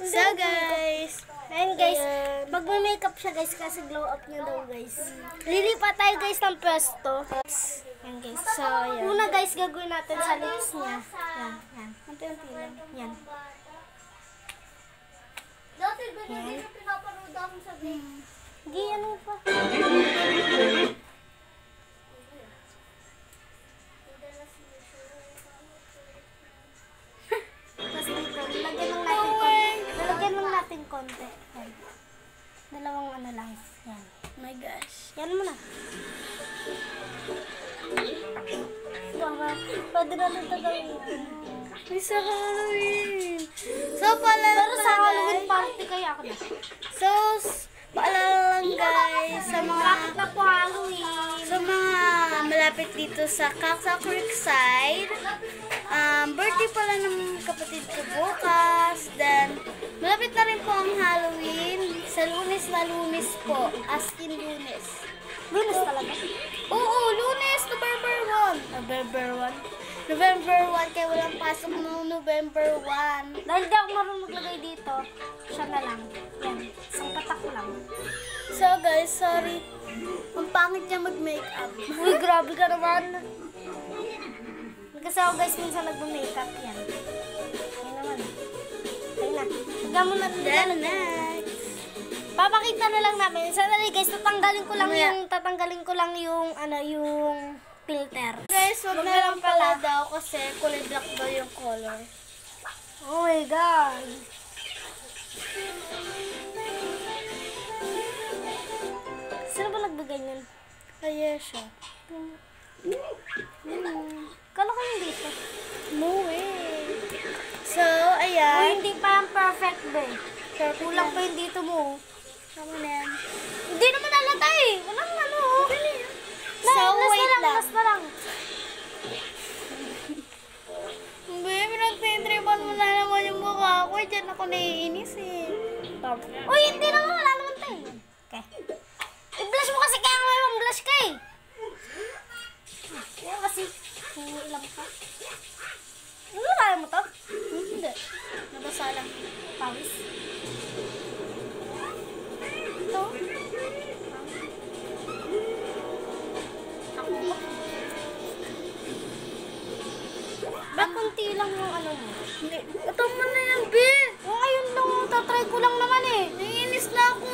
So guys, ayun guys, magme-makeup siya guys kasi glow up niya daw guys. Lilipat tayo guys ng pwesto. Yan guys. So, yan. Una guys, gagawin natin sa lips niya. Yan, yan. Unti-unti lang. Yan. dati ganyan din yung pinapanood ako sa video. Hindi, ano pa? Tapos dito, lalagyan lang natin konti. Yan. Dalawang ano lang. Yan. Oh my gosh. Yan mo na. Pwede na nito gawin. Isa Halloween. So, paalala Pero sa Halloween party kaya ako na. So, paalala lang guys sa mga Bakit na po Halloween? sa mga malapit dito sa Cacsa Creekside. Birthday pala ng kapatid ko bukas. Then, malapit na rin po ang Halloween. Sa Lunes na Lunes po. As in Lunes. Lunes talaga. Oo, Lunes, November 1. November 1? November 1, kaya walang pasok noong November 1. Dahil di ako marunong maglagay dito, siya na lang. Yan. Isang patak ko lang. So guys, sorry. Ang pangit niya mag-makeup. Uy, grabe ka naman. Kasi ako guys, minsan nag-makeup yan. Yan naman. Ayun na. Hanggang mo natin Then next. papakita na lang namin. Sandali guys, tatanggalin ko lang yung filter. Guys, wag na lang pala daw kasi kulay black daw yung color. Oh my God. Sino ba nagbigay niyan? Kaya siya. Kala ko yung dito. No way. So, Oh, ayan. hindi pa yung perfect ba eh. Kulang Yan. pa yung dito mo. Tama na yan. Hindi naman alata eh. Walang ano. So, wait lang. Last na lang. Babe, pinag-pintripan mo na naman yung mukha ko. Diyan ako naiinis eh. Uy, hindi naman. Wala naman tayo. Okay. I-blush mo kasi kaya may blush ka eh. Kaya kasi, ilang ka. Ano kaya mo to? Hindi. Nabasa lang. Pawis. Ito. Ako ba? Ba't kunti lang yung ano mo? Hindi. Ito mo na yan, babe. Oh, ayun lang. Tatry ko lang naman eh. Naiinis na ako.